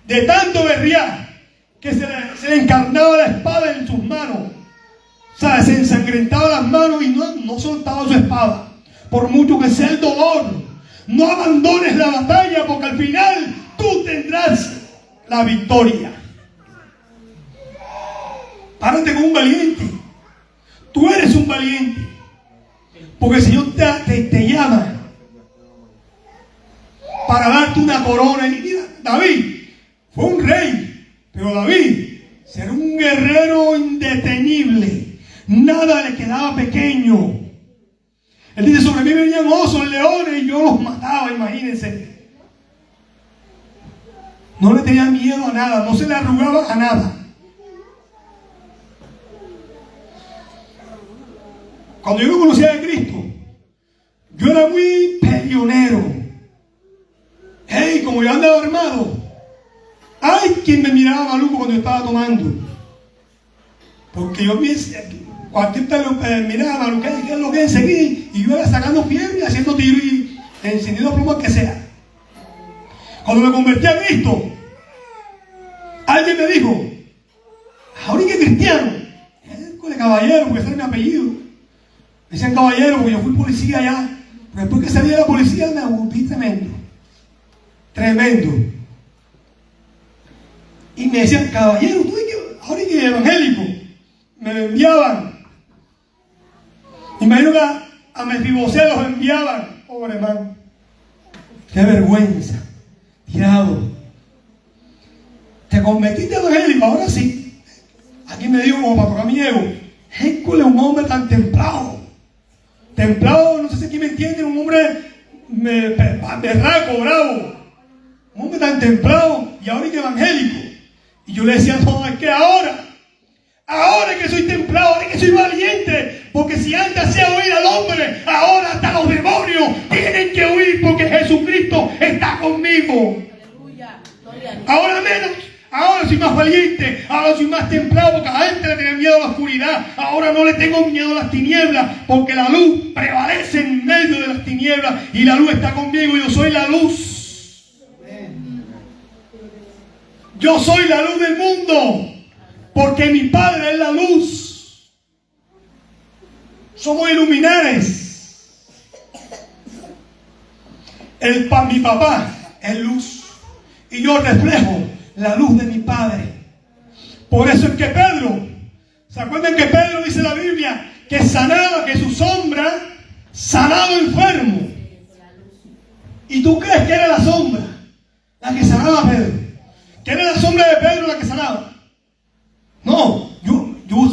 de tanto berrear que se le encarnaba la espada en sus manos. O sea, se ensangrentaba las manos y no soltaba su espada. Por mucho que sea el dolor, no abandones la batalla, porque al final tú tendrás la victoria. Párate con un valiente. Tú eres un valiente. Porque el Señor te llama para darte una corona. Y mira, David fue un rey, pero David era un guerrero indetenible. Nada le quedaba pequeño. Él dice, sobre mí venían osos, leones, y yo los mataba, imagínense. No le tenía miedo a nada, no se le arrugaba a nada. Cuando yo no conocía a Cristo, yo era muy peleonero. Hey, como yo andaba armado, hay quien me miraba maluco cuando yo estaba tomando. Porque yo cualquier tal miraba maluco, ¿qué es lo que es seguir? Y yo iba sacando fiebre y haciendo tiro y encendiendo plumas que sea. Cuando me convertí a Cristo, alguien me dijo, ahora que cristiano, caballero, porque ese era mi apellido. Me decían caballero, porque yo fui policía allá. Pero después que salí de la policía me aburrí tremendo. Tremendo. Y me decían, caballero, tú ahora que evangélico. Me enviaban. Imagino que a Mefibosé los enviaban. Pobre hermano. Qué vergüenza. Tirado. Te convertiste evangélico, ahora sí. Aquí me dijo como para tocar mi ego. Hércules, un hombre tan templado. Templado, no sé si aquí me entienden, un hombre berraco, bravo. Un hombre tan templado y ahora que evangélico. Y yo le decía, no, es que ahora que soy templado, ahora que soy valiente. Porque si antes hacía huir al hombre, ahora hasta los demonios tienen que huir porque Jesucristo está conmigo. Ahora menos. Ahora soy más valiente, ahora soy más templado, porque antes le tenía miedo a la oscuridad, ahora no le tengo miedo a las tinieblas, porque la luz prevalece en medio de las tinieblas y la luz está conmigo, yo soy la luz. Yo soy la luz del mundo, porque mi Padre es la luz. Somos iluminares. Mi papá es luz y yo reflejo la luz de mi Padre. Por eso es que Pedro, ¿se acuerdan que Pedro dice en la Biblia que sanaba, que su sombra sanaba enfermo? ¿Y tú crees que era la sombra la que sanaba a Pedro? ¿Que era la sombra de Pedro la que sanaba? No,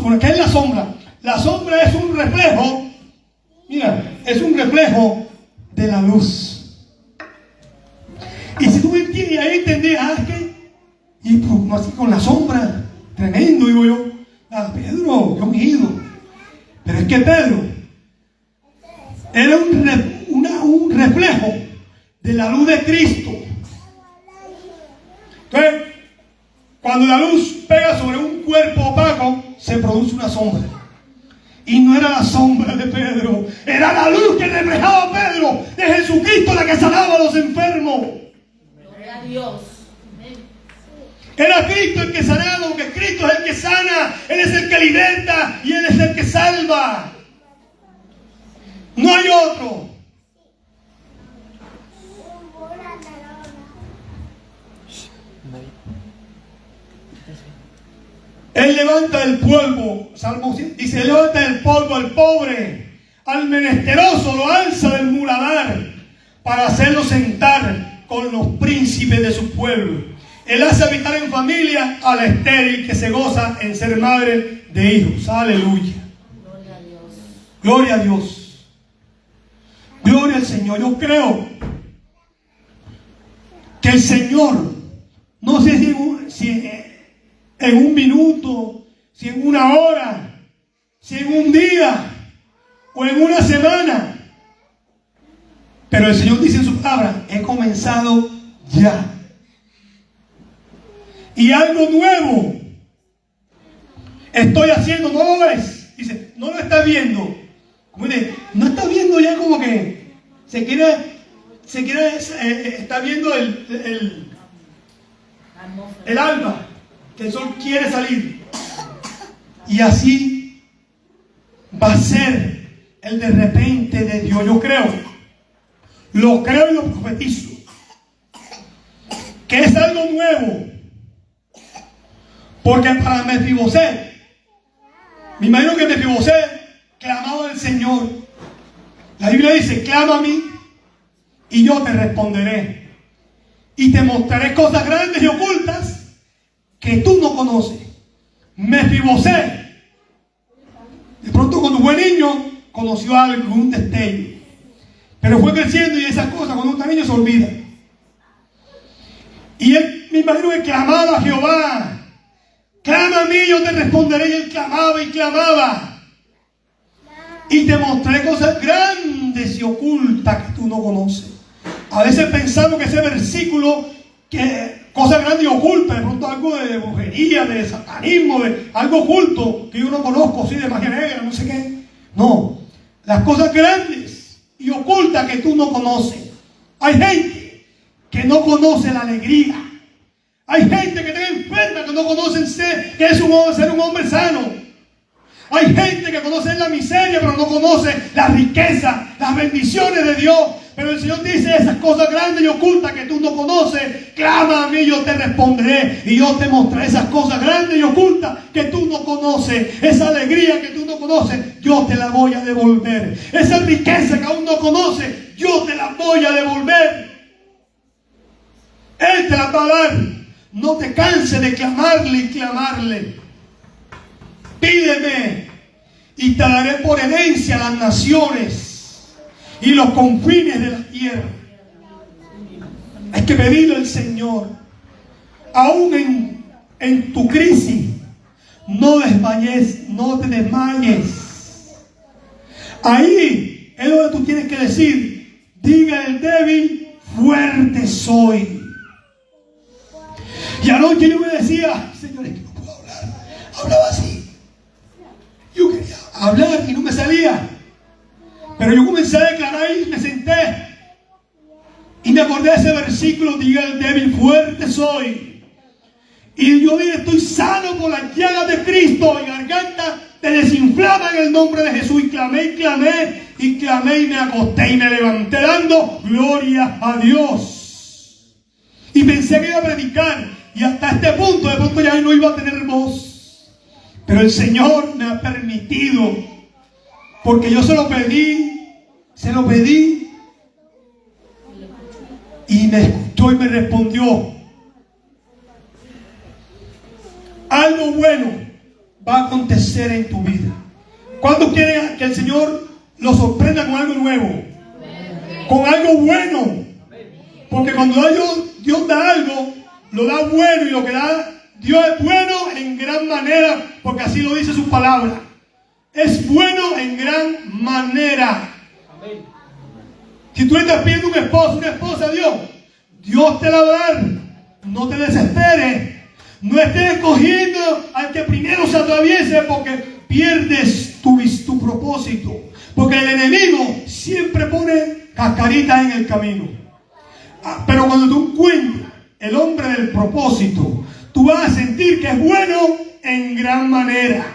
bueno, ¿qué es la sombra? La sombra es un reflejo, mira, es un reflejo de la luz. Y si tú me entiendes, ahí entendías, es que y pues, así con la sombra, tremendo, digo yo. Pedro, Dios mío. Pero es que Pedro era un reflejo de la luz de Cristo. Entonces, cuando la luz pega sobre un cuerpo opaco, se produce una sombra. Y no era la sombra de Pedro, era la luz que reflejaba a Pedro, de Jesucristo, la que sanaba a los enfermos. Gloria a Dios. Era Cristo el que sanaba, porque Cristo es el que sana, Él es el que liberta y Él es el que salva. No hay otro. Él levanta del polvo, Salmo dice, Él levanta del polvo al pobre, al menesteroso lo alza del muladar, para hacerlo sentar con los príncipes de su pueblo. Él hace habitar en familia a la estéril que se goza en ser madre de hijos. Aleluya. Gloria a Dios. Gloria a Dios. Gloria al Señor. Yo creo que el Señor, no sé si en un minuto, si en una hora, si en un día o en una semana, pero el Señor dice en su palabra, he comenzado ya. Y algo nuevo estoy haciendo, no lo ves. Dice, no lo estás viendo. Como dice, no estás viendo ya como que está viendo el alba. que el sol quiere salir. Y así va a ser el de repente de Dios. Yo creo, lo creo y lo profetizo, que es algo nuevo. Porque para Mefiboset, me imagino que Mefiboset clamaba al Señor. La Biblia dice: clama a mí y yo te responderé y te mostraré cosas grandes y ocultas que tú no conoces. Mefiboset, de pronto cuando fue niño, conoció algún destello, pero fue creciendo y esas cosas cuando un niño se olvida. Y él, me imagino que clamaba a Jehová: clama a mí, yo te responderé. Y él clamaba y clamaba: y te mostraré cosas grandes y ocultas que tú no conoces. A veces pensamos que ese versículo, que cosas grandes y ocultas, de pronto algo de brujería, de satanismo, de algo oculto que yo no conozco, sí, de magia negra, no sé qué. No, las cosas grandes y ocultas que tú no conoces. Hay gente que no conoce la alegría. Hay gente que está enferma, que no conoce que es ser un hombre sano. Hay gente que conoce la miseria, pero no conoce la riqueza, las bendiciones de Dios. Pero el Señor dice: esas cosas grandes y ocultas que tú no conoces, clama a mí, yo te responderé y yo te mostraré esas cosas grandes y ocultas que tú no conoces. Esa alegría que tú no conoces, yo te la voy a devolver. Esa riqueza que aún no conoces, yo te la voy a devolver. Él te la va a dar. No te canses de clamarle y clamarle. Pídeme y te daré por herencia las naciones y los confines de la tierra. Hay que pedirle al Señor. Aún en tu crisis, no te desmayes. Ahí es donde tú tienes que decir: diga el débil, fuerte soy. Y anoche yo me decía: Señor, es que no puedo hablar. Hablaba así. Yo quería hablar y no me salía. Pero yo comencé a declarar y me senté. Y me acordé de ese versículo: diga el débil, fuerte soy. Y yo dije: estoy sano por las llagas de Cristo. Mi garganta te desinflama en el nombre de Jesús. Y clamé y me acosté y me levanté dando gloria a Dios. Y pensé que iba a predicar. Y hasta este punto, de pronto ya no iba a tener voz. Pero el Señor me ha permitido, porque yo se lo pedí, y me escuchó y me respondió. Algo bueno va a acontecer en tu vida. ¿Cuántos quieren que el Señor los sorprenda con algo nuevo? Con algo bueno. Porque cuando Dios da algo, lo da bueno, y lo que da Dios es bueno en gran manera, porque así lo dice su palabra. Es bueno en gran manera. Amén. Si tú le estás pidiendo un esposo, una esposa a Dios te la va a dar. No te desesperes. No estés escogiendo al que primero se atraviese, porque pierdes tu propósito. Porque el enemigo siempre pone cascaritas en el camino. Pero cuando tú encuentras el hombre del propósito, tú vas a sentir que es bueno en gran manera.